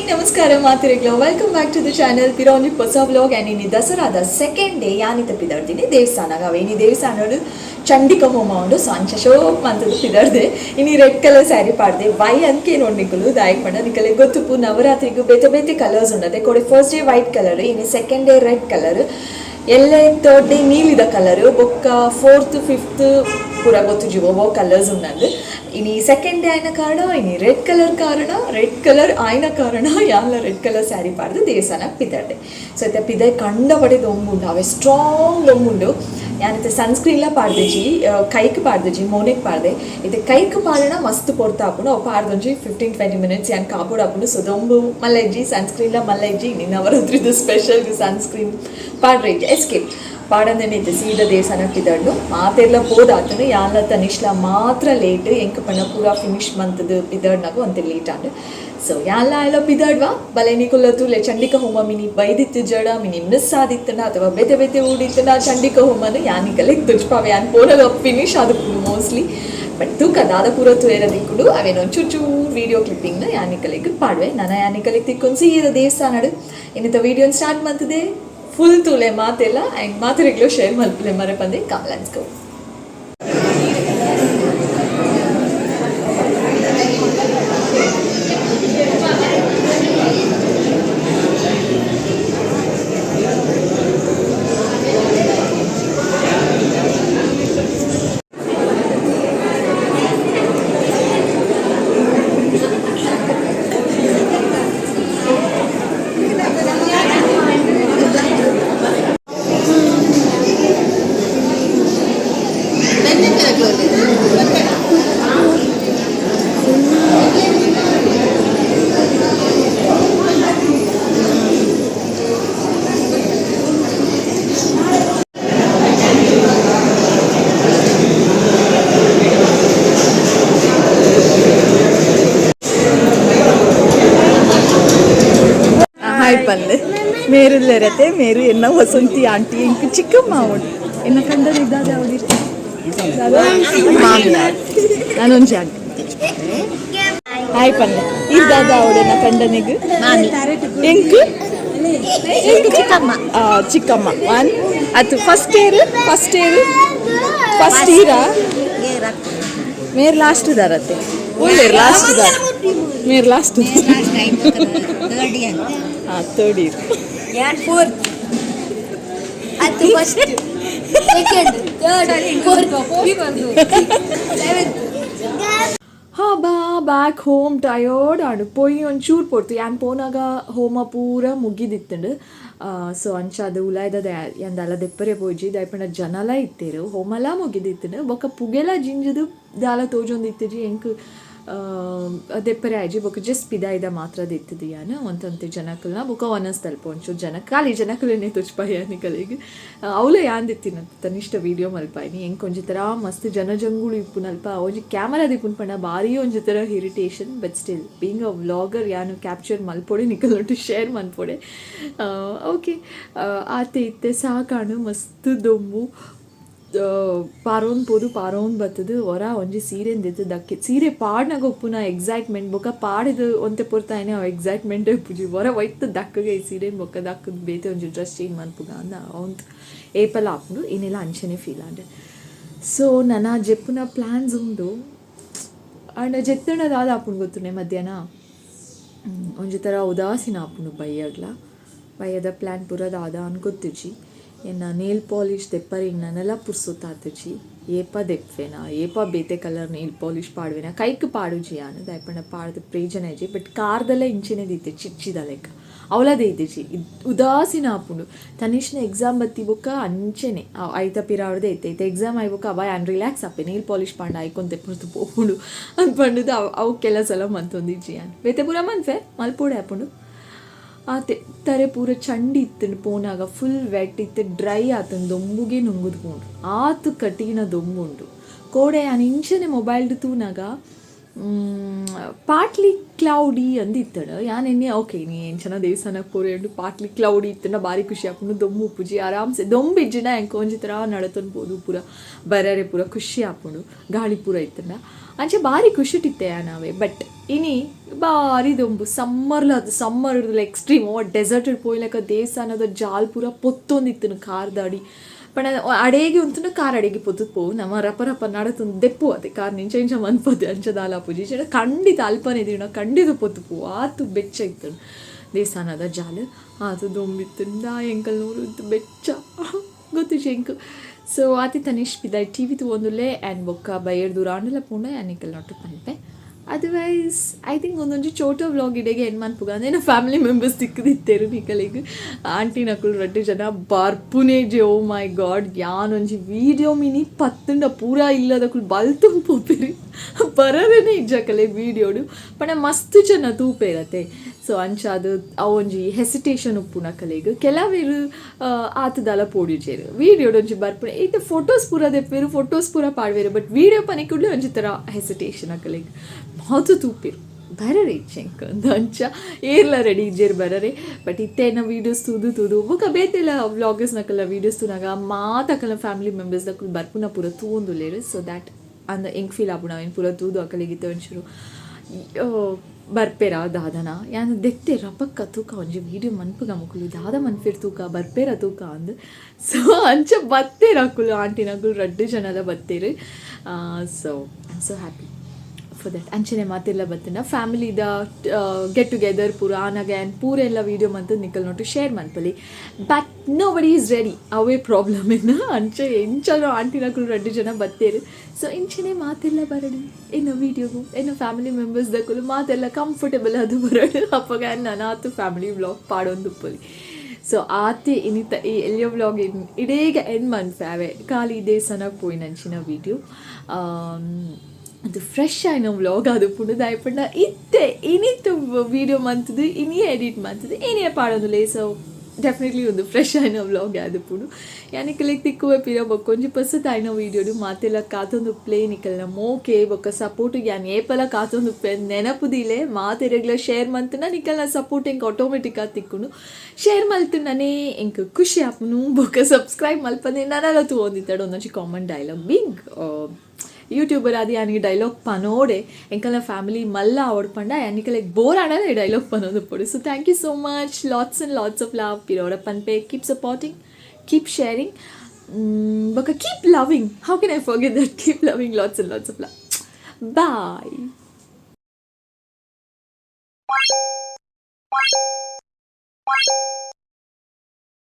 ನಮಸ್ಕಾರ ಮಾತಿರಿಗಳು welcome back to the channel ಪಿರಾ ಒಂಜಿ ಹೊಸ ವ್ಲಾಗ್ ಆ್ಯಂಡ್ ಇನ್ನು ದಸರಾದ ಸೆಕೆಂಡ್ ಡೇ ಯಾನಿತ ಪಿದಾಡ್ತೀನಿ ದೇವಸ್ಥಾನಗ ಅವ ಇನ್ನು ದೇವಸ್ಥಾನ ಚಂಡಿಕ ಹೋಮ ಉಂಡು ಸೊ ಅಂಚ ಶೋಕ್ ಮಂತದ್ದು ಪಿದಾಡ್ದೆ ಇನ್ನು ರೆಡ್ ಕಲರ್ ಸ್ಯಾರಿ ಪಾಡ್ದೆ ವೈ ಅಂಕೆ ನೋಡಿ ನಿಕ್ಕಲು ದಾಯಕ್ ಪಂಡ ನಿಕ್ಕಲೆ ಗೊತ್ತುಪ್ಪು ನವರಾತ್ರಿಗೂ ಬೇತೆ ಬೇತೆ ಕಲರ್ಸ್ ಉಂಡದೆ ಕೊಡಿ ಫಸ್ಟ್ ಡೇ ವೈಟ್ ಕಲರ್ ಇನ್ನು ಸೆಕೆಂಡ್ ಡೇ ರೆಡ್ ಕಲರ್ ಎಲ್ಲೇ ಥರ್ಡ್ ಡೇ ನೀಲಿದ ಕಲರ್ ಬೊಕ್ಕ ಫೋರ್ತ್ ಫಿಫ್ತ್ ಪೂರ ಗೊತ್ತು ಕಲರ್ಸ್ ಉಂಡಂದು ಇನ್ನು ಸೆಕೆಂಡ್ ಡೇ ಆಯ್ನ ಕಾರಣ ಇನ್ನು ರೆಡ್ ಕಲರ್ ಆಯ್ನ ಕಾರಣ ಯಾಲ ರೆಡ್ ಕಲರ್ ಸ್ಯಾರಿ ಪಾಡ್ದು ದೇವಸ್ಥಾನ ಪಿದಾಡ್ಡೆ ಸೊ ಇತ್ತೆ ಪಿದಾಯ್ ಕಂಡಪಡೆ ದೊಂಬುಂಡು ಅವೆ ಸ್ಟ್ರಾಂಗ್ ದೊಂಬುಂಡು ಯಾನತ್ತೆ ಸನ್ಸ್ಕ್ರೀನ್ಲ ಪಾಡ್ದೆಜಿ ಕೈಕ್ ಪಾಡ್ದೆಜಿ ಮೋನೆಗ್ ಪಾಡ್ದೆ ಇದು ಕೈಕ್ ಪಾಡಣ ಮಸ್ತ್ ಪೊರ್ತ ಆಪುಂಡು ಅವು ಪಾಡ್ದೊಂಜಿ 15-20 minutes ಯಾನ್ ಕಾಪುಡು ಆಪುಂಡು ಸೊ ದೊಂಬು ಮಲ್ಲ ಇಜ್ಜಿ ಸನ್ಸ್ಕ್ರೀನ್ಲ ಮಲ್ಲ ಇಜ್ಜಿ ಇನ್ನು ನವರಾತ್ರಿದು ಸ್ಪೆಷಲ್ ಸನ್ಸ್ಕ್ರೀನ್ ಪಾಡ್ರೆ ಇಜ್ಜಿ ಎಸ್ಕೇಪ್ ಪಾಡಂದನೆ ಸೀದಾ ದೇವಸ್ಥಾನ ಪಿದಾಡ್ನು ಮಾತೆಲ್ಲ ಪೋದಾತನು ಯಾನ್ಲ ತನಿಷ್ಲ ಮಾತ್ರ ಲೇಟ್ ಎಂಕ ಪಣ್ಣ ಪೂರ ಫಿನಿಶ್ ಮಂತದ್ದು ಪಿದಾಡ್ನಾಗು ಅಂತೆ ಲೇಟ್ ಆಂಡ್ ಸೊ ಯಾನ್ಲ ಎಲ್ಲ ಪಿದಾಡ್ವಾ ಬಲೆ ನಿಕುಲತು ಲೆ ಚಂಡಿಕ ಹೋಮ ಮಿನಿ ಬೈದಿತ್ತು ಜಡ ಮಿನಿ ಮಿಸ್ ಆದಿತ್ತನ ಅಥವಾ ಬೇತೆ ಬೇತೆ ಊಡಿತ್ತನ ಚಂಡಿಕ ಹೋಮನು ಯಾನಿಕಲೆ ತುಜ್ಪಾವೆ ಯಾನ್ ಪೋನಾಗ ಫಿನಿಶ್ ಆದಪ್ಪು ಮೋಸ್ಟ್ಲಿ ಬಟ್ ತೂಕ ದಾದ ಪೂರ ತೂರದಿಕ್ಕುಡು ಅವೇನೊಂದು ಚೂರು ವೀಡಿಯೋ ಕ್ಲಿಪ್ಪಿಂಗ್ನ ಯಾನಿಕಲೆಗೆ ಪಾಡ್ವೆ ನಾನು ಯಾನಿಕಲೆಗೆ ತಿಕ್ಕೊಂಡು ಸೀದಾ ದೇವಸ್ಥಾನಡು ಇನ್ನಿತ ವೀಡಿಯೋನ ಸ್ಟಾರ್ಟ್ ಮಾಡ್ತದೆ ಫುಲ್ ತೂಲೆ ಮಾತೆಲ್ಲ ಆ್ಯಂಡ್ ಮಾತಿರಿಗಳು ಶೇರ್ ಮಲ್ಪಲೆ ಮರೆ ಬಂದೆ ಲೆಟ್ಸ್ ಗೋ. ಮೇರುಲ್ಲೇ ಇರತ್ತೆ ಮೇರು ಎನ್ನ ವಸಂತಿ ಆಂಟಿ ಇಂಕ ಚಿಕ್ಕಮ್ಮ ಅವಳು ಎನ್ನ ಕಂಡರು ಇದ್ದಾದ ಅವಳು ನಾನೊಂದು ಜಾಗ ಹಾಯ್ ಪಲ್ಲೆ ಇದ್ದಾದ ಅವಳು ಎನ್ನ ಕಂಡನಿಗೆ ಎಂಕ್ ಚಿಕ್ಕಮ್ಮ ಒನ್ ಅದು ಫಸ್ಟ್ ಇಯರಾ ಮೇರ್ ಲಾಸ್ಟ್ ದಾರತ್ತೆ ಒಳ್ಳೆ ಲಾಸ್ಟ್ ದಾರ ಮೇರ್ ಲಾಸ್ಟ್ ಥರ್ಡ್ ಇಯರ್ ಫೋರ್ತ್ ಅದು ಫಸ್ಟ್ ಸೆಕೆಂಡ್ ಥರ್ಡ್ ಫೋರ್ತ್ ಹಾ ಬಾ ಬ್ಯಾಕ್ ಹೋಮ್ ಟಯರ್ಡ್ ಆಡು ಪೋಯಿ ಒಂಚೂರು ಪೋಡ್ತು ಯಾನ್ ಪೋನಾಗ ಹೋಮ ಪೂರ ಮುಗಿದಿತ್ತಂಡು ಸೊ ಅಂಚಾದ ಉಲಾಯ್ದದ ಎಂದಲ್ಲ ದೆಪ್ಪರೆ ಪೋಜಿ ದಯಪಂಡ ಜನಲ ಇತ್ತೇರು ಹೋಮಲ ಮುಗಿದಿತ್ತಂಡು ಬೊಕ್ಕ ಪುಗೆಲ ಜಿಂಜದು ದಾಲ ತೋಜೊಂದಿತ್ತಜಿ ಎಂಕ್ ದೆಪ್ಪರೆ ಆಯ್ಜಿ ಬೊಕ್ಕ ಜಸ್ಟ್ ಪಿದಾಯ್ದ ಮಾತ್ರ ದಿತ್ತದು ಯಾನ ಒಂತಂತೆ ಜನಕಲ್ನ ಬೊಕ್ಕ ಒನಸ್ ತಲ್ಪ ಒಂಚೂರು ಜನ ಖಾಲಿ ಜನಕಲನ್ನೇ ತುಚ್ಪಾಯನಿಕಲಿಗೆ ಅವಳು ಯಾಂದಿತ್ತಿನ ತನಿಷ್ಠ ವೀಡಿಯೋ ಮಲ್ಪಾಯಿನಿ ಹೆಂಗೆ ಒಂಜಿ ಥರ ಮಸ್ತ್ ಜನಜಂಗುಳು ಇಪ್ಪು ಅಲ್ಪ ಒಂಜಿ ಕ್ಯಾಮರಾ ದಿಪ್ಪುನ್ ಪಂಡ ಭಾರಿ ಒಂಜಿ ಥರ irritation but still being a vlogger ಯಾನು ಕ್ಯಾಪ್ಚರ್ ಮಲ್ಪೊಡೆ ನಿಕಲ್ನೊಟ್ಟು ಶೇರ್ ಮನ್ಪೊಡೆ ಓಕೆ ಆತೆ ಇತ್ತೆ ಸಾಕಾಣು ಮಸ್ತ್ ದೊಂಬು ಪಾರೋನ್ ಬತ್ತದು ಹೊರ ಒಂಜಿ ಸೀರೆನ್ ದಿತ್ತು ದಕ್ಕಿ ಸೀರೆ ಪಾಡ್ನಾಗ ಉಪ್ಪುನ ಎಕ್ಸೈಟ್ಮೆಂಟ್ ಬೊಕ್ಕ ಪಾಡಿದು ಒಂತೆ ಪೊರ್ತಾಯಿನೇ ಅವು ಎಕ್ಸೈಟ್ಮೆಂಟೇ ಉಪ್ಪುಜಿ ಹೊರ ಒಯ್ತು ದಕ್ಕಗೆ ಈ ಸೀರೆನ್ ಬೊಕ್ಕ ದಕ್ಕದು ಬೇತೆ ಒಂಜಿ ಡ್ರೆಸ್ ಚೇಂಜ್ ಮನ್ಪುಗ ಅಂದ ಅವಂತು ಏಪಲ್ ಹಾಕೊಂಡು ಇನ್ನೆಲ್ಲ ಅಂಚನೆ ಫೀಲ್ ಆಂಡೆ ಸೊ ನನ್ನ ಜೆಪ್ಪುನ ಪ್ಲ್ಯಾನ್ಸ್ ಉಂಡು ಆಂಡ್ ಜೆತ್ತಣದಾದ ಹಾಪುಂಡು ಗೊತ್ತುನೆ ಮಧ್ಯಾಹ್ನ ಒಂಜಿ ಥರ ಉದಾಸೀನ ಹಾಪುಂಡು ಬಯ್ಯದ ಪ್ಲ್ಯಾನ್ ಪುರದಾದ ಅನ್ಕೊತ್ತಿಜಿ ಎನ್ನ ನೇಲ್ ಪಾಲಿಶ್ ದೆಪ್ಪರಿಂಗ್ ನನ್ನೆಲ್ಲ ಪುರ್ಸುತ್ತಾತಜಿ ಏಪ ದೆಪ್ಪೆನಾ ಏಪ ಬೇತೆ ಕಲರ್ ನೇಲ್ ಪಾಲಿಶ್ ಪಾಡುವೆನಾ ಕೈಕ್ ಪಾಡುಜಿ ಯಾನು ದಯಪಂಡ ಪಾಡ್ದು ಪ್ರೇಜನ ಇಜ್ಜಿ ಬಟ್ ಕಾರ್ದೆಲ್ಲ ಇಂಚಿನೇ ದಿತ್ತೆ ಚಿಚ್ಚಿದ ಲೆಕ್ಕ ಅವಳದೇ ಇದ್ದಿಜಿ ಉದಾಸೀನ ಹಾಪುಂಡು ತನಿಷ್ನ ಎಕ್ಸಾಮ್ ಬತ್ತಿ ಬೊಕ್ಕ ಅಂಚೆನೆ ಐತ ಪಿರಾವ್ರದೇ ಐತೆ ಎಕ್ಸಾಮ್ ಆಯ್ಬೊಕ್ಕ ಅವ ಆ್ಯನ್ ರಿಲ್ಯಾಕ್ಸ್ ಆಪೆ ನೇಲ್ ಪಾಲಿಶ್ ಪಾಂಡ ಆಯ್ಕೊಂತೆ ಪುರ್ತು ಪೋಪುಂಡು ಅಂದ್ಪಂಡುದು ಅವು ಕೆಲಸ ಎಲ್ಲ ಮಂತೊಂದಿಜ್ಜಿ ಯಾನು ಬೇತೆ ಪೂರ ಮನ್ಫೆ ಮಲ್ಪೋಡೆ ಹಾಪುಂಡು ಆತೆ ತರೆ ಪೂರ ಚಂಡಿ ಇತ್ತಂಡು ಪೋನಾಗ ಫುಲ್ ವೆಟ್ ಇತ್ತು ಡ್ರೈ ಆತಂದು ದೊಂಬುಗೆ ನುಂಗುದ್ಕೊಂಡು ಆತು ಕಟೀನ ದೊಂಬುಂಡು ಕೋಡೆ ಆನ್ ಇಂಚನೆ ಮೊಬೈಲ್ದು ತೂನಾಗ ಪಾರ್ಟ್ಲಿ ಕ್ಲೌಡಿ ಅಂದಿತ್ತಡ ಯಾನೆನ್ನೆ ಓಕೆ ನೀ ಎಂಚನ ದೇವಸ್ಥಾನಕ್ಕೆ ಪೋರೆಂಡು ಪಾರ್ಟ್ಲಿ ಕ್ಲೌಡಿ ಇತ್ತಂಡ ಭಾರಿ ಖುಷಿ ಆಪುಂಡು ದೊಮ್ಮು ಉಪ್ಪುಜಿ ಆರಾಮ್ಸೆ ದೊಂಬಿಜ್ಜಿನ ಎಂಕ ಒಂಜಿ ಥರ ನಡತೊನ್ಬೋದು ಪೂರ ಬರರೆ ಪೂರ ಖುಷಿ ಆಪುಂಡು ಗಾಳಿ ಪೂರ ಇತ್ತಂಡ ಅಂಚೆ ಭಾರಿ ಖುಷಿಟಿತ್ತೆ ನಾವೇ ಬಟ್ ಇನಿ ಭಾರಿ ದೊಂಬು ಸಮ್ಮರ್ಲ ಎಕ್ಸ್ಟ್ರೀಮ್ ಡೆಸರ್ಟ್ ಪೋಯ್ಲಕ ದೇವಸ್ಥಾನದ ಜಾಲ್ ಪೂರ ಪೊತ್ತೊಂದಿತ್ತು ಕಾರ್ದಾಡಿ ಪಣ ಅಡೇಗೆ ಉಂತುಂಡ ಕಾರ್ ಅಡೇಗೆ ಪೊತ್ತುದು ಪೋವು ನಮ್ಮ ರಪ ನಡತೊಂದು ದೆಪ್ಪು ಅದೇ ಕಾರ್ ಇಂಚ ಮನ್ಪದೆ ಅಂಚದಾಲ ಪೂಜಿ ಚೇಡ ಖಂಡಿತ ಅಲ್ಪನೆ ದಿನ ಖಂಡಿತ ಪೊತ್ತು ಪೋವು ಆತು ಬೆಚ್ಚ ಇತ್ತು ದೇವಸ್ಥಾನದ ಜಾಲು ಆತು ದೊಂಬಿತ್ತುಂಡ ಎಂಕಲ್ ನೂರು ಇತ್ತು ಬೆಚ್ಚ ಗೊತ್ತು ಶಂಕು ಸೊ ಆತಿ ತನಿಷ್ ಪಿದ ಟಿ ವಿ ತೊಗೊಂದುಲ್ಲೆ ಆ್ಯಂಡ್ ಬೊಕ್ಕ ಬೈಯರ್ ದೂರ ಆಂಡಲ ಪೋಂಡ ಆ್ಯನಿಕಲ್ ನೋಟು ಪನ್ಪೆ ಅದರ್ವೈಸ್ ಐ ಥಿಂಕ್ ಒಂದೊಂದು ಚೋಟ ವ್ಲಾಗ್ ಇಡೆಗೆ ಏನು ಮನ್ಪುಗ ಅಂದರೆ ಫ್ಯಾಮಿಲಿ ಮೆಂಬರ್ಸ್ ತಿಕ್ಕದಿತ್ತೇರು ನಿಕಲಿಗೆ ಆಂಟಿ ನಕಲು ರಡ್ಡು ಜನ ಬರ್ಪುನೇಜೆ ಓ ಮೈ ಗಾಡ್ ಯಾನೊಂಜಿ ವೀಡಿಯೋ ಮಿನಿ ಪತ್ತುಂಡ ಪೂರ ಇಲ್ಲದಕ್ಕೂ ಬಲ್ತು ಪೋಪೇರಿ ಬರವೇನೆ ಇಜ್ಜಕಲೆ ವೀಡಿಯೋಡು ಪಣ ಮಸ್ತ್ ಜನ ತೂಪೇರತ್ತೆ ಸೊ ಅಂಚ ಅದು ಅವೊಂಜಿ ಹೆಸಿಟೇಷನ್ ಉಪ್ಪುನ ಕಲೆಗ್ ಕೆಲವೇರು ಆತದಲ ಪೋಡಿಜೇರು ವೀಡಿಯೋಡೊಂಜಿ ಬರ್ಪುನೆ ಇದು ಫೋಟೋಸ್ ಪೂರ ದೆಪ್ಪೇರು ಫೋಟೋಸ್ ಪೂರ ಪಾಡ್ವೇರು ಬಟ್ ವೀಡಿಯೋ ಪನಿಕುಡ್ಲೆ ಒಂಜಿ ಥರ ಹೆಸಿಟೇಷನ್ ಕಲೆಗ್ ಮಾತು ತೂಪೇರು ಬರರೆ ಇಚ್ಚೆಂಕ ಅಂದ ಅಂಚ ಏರ್ಲ ರೆಡಿ ಇಜ್ಜೇರು ಬರರೆ ಬಟ್ ಇತ್ತೇನ ವೀಡಿಯೋಸ್ ತೂದು ಬೊಕ ಬೇತೆಲ್ಲ ವ್ಲಾಗರ್ಸ್ ನಕಲ್ಲ ವೀಡಿಯೋಸ್ ತೂನಾಗ ಮಾತಕಲ್ಲ ಫ್ಯಾಮಿಲಿ ಮೆಂಬರ್ಸ್ ದಕ್ಕಲು ಬರ್ಪುನ ಪೂರ ತೂಂದುಲ್ಲೇರು ಸೊ ದ್ಯಾಟ್ ಅಂದ ಎಂಕ್ ಫೀಲ್ ಆಪುಣ ಏನು ಪೂರ ತೂದು ಅಕಲಿಗಿತ್ತ ಒಂಚೂರು ಬರ್ಪೇರ ದಾದನ ಯಾನು ದೆತ್ತೆ ರಪಕ್ಕ ತೂಕ ಒಂಜಿ ವೀಡಿಯೋ ಮನ್ಪುಗ ಮುಕ್ಕುಲು ದಾದ ಮನ್ಪೇರು ತೂಕ ಬರ್ಪೇರ ತೂಕ ಅಂದ್ ಸೊ ಅಂಚ ಬತ್ತೇರು ಹಾಕುಲು ಆಂಟಿ ನಕುಲು ರಡ್ಡು ಜನದ ಬತ್ತೇರು so I am so happy for that ಅಂಚನೆ ಮಾತೆಲ್ಲ ಬತ್ತಿನ ಫ್ಯಾಮಿಲಿದ ಗೆಟ್ ಟುಗೆದರ್ ಪೂರ ಆನಾಗ ಆ್ಯಂಡ್ ಪೂರ ಎಲ್ಲ ವೀಡಿಯೋ ಮಂತು ನಿಕಲ್ ನೋಟು ಶೇರ್ ಮನ್ಪಲಿ but nobody is ready ಅವೇ ಪ್ರಾಬ್ಲಮ್ ಇನ್ನು ಅಂಚೆ ಎಂಚಲು ಆಂಟಿನಕಲು ರಡ್ಡು ಜನ ಬತ್ತೇರು ಸೊ ಇಂಚನೆ ಮಾತೆಲ್ಲ ಬರಡು ಇನ್ನು ವೀಡಿಯೋಗು ಇನ್ನು ಫ್ಯಾಮಿಲಿ ಮೆಂಬರ್ಸ್ ದಕ್ಕಲು ಮಾತೆಲ್ಲ ಕಂಫರ್ಟೇಬಲ್ ಅದು ಬರಡು ಅಪ್ಪಗ ನಾನು ಆತು ಫ್ಯಾಮಿಲಿ ವ್ಲಾಗ್ ಪಾಡೊಂದು ಉಪ್ಪಲಿ ಸೊ ಆತೆ ಇನ್ನಿತ್ತ ಈ ಎಲ್ಲಿಯೋ ವ್ಲಾಗ್ ಇಡೇಗ ಎಂಡ್ ಮನ್ಫಾವೆ ಖಾಲಿ ದೇವಸ್ಥಾನಕ್ಕೆ ಪೋಯಿ ನಂಚಿನ ವೀಡಿಯೋ ಅದು ಫ್ರೆಶ್ ಆಯ್ನ ವ್ಲಾಗ್ ಅದು ಪುಂಡು ದಾಯ್ಪಂಡ ಇತ್ತೆ ಇನಿತ್ತು ವೀಡಿಯೋ ಮಂತದು ಇನಿಯೇ ಎಡಿಟ್ ಮಂತದು ಏನೇ ಪಾಡೋದು ಸೊ ಡೆಫಿನೆಟ್ಲಿ ಒಂದು ಫ್ರೆಶ್ ಆಯ್ನ ವ್ಲಾಗ್ ಅದು ಪುಂಡು ಯಾನಿಕಲಿಗೆ ತಿಕ್ಕುವೆ ಪಿರ ಬೊಕ್ಕೊಂಜಿ ಪಸತ್ ಆಯ್ನ ವೀಡಿಯೋಡು ಮಾತೆಲ್ಲ ಕಾತೊಂದು ಪ್ಲೇ ನಿಕಲ್ನ ಮೋಕೆ ಬೊಕ್ಕ ಸಪೋರ್ಟಿಗೆ ಯಾನ್ ಏಪಲ ಕಾತೊಂದು ಪ್ಲೇ ನೆನಪುದಿಲೆ ಮಾತೆ ರೆಗ್ಯುಲರ್ ಶೇರ್ ಮಂತನ ನಿಕಲ್ನ ಸಪೋರ್ಟ್ ಎಂಕ್ ಆಟೋಮೆಟಿಕ್ ಆಗಿ ತಿಕ್ಕುನು ಶೇರ್ ಮಲ್ತುಂಡನೇ ಎಂಕ್ ಖುಷಿ ಆಪುನು ಬೊಕ್ಕ ಸಬ್ಸ್ಕ್ರೈಬ್ ಮಲ್ಪನೆ ನನಲ್ಲ ತಗೊಂದಿತ್ತಾಡು ಒಂದೊಂಜಿ ಕಾಮನ್ ಡೈಲಾಗ್ ಬಿಗ್ ಯೂಟ್ಯೂಬರ್ ಅದು ಯಾನಿಗೆ ಡೈಲಾಗ್ ಪನೋಡೆ ಎಂಕಲ್ನ ಫ್ಯಾಮಿಲಿ ಮಲ್ಲ ಆವಡ್ಪಂಡ ಯಾನಿಕಲೆ ಬೋರ್ ಆಡೋದು ಡೈಲಾಗ್ ಪನೋದು ಪೊಡು so thank you so much lots and lots of love ಪಿರೋಡ ಪನ್ಪೆ ಕೀಪ್ ಸಪೋರ್ಟಿಂಗ್ ಕೀಪ್ ಶೇರಿಂಗ್ ಬಕ keep loving how can I forget that keep loving lots and lots of love bye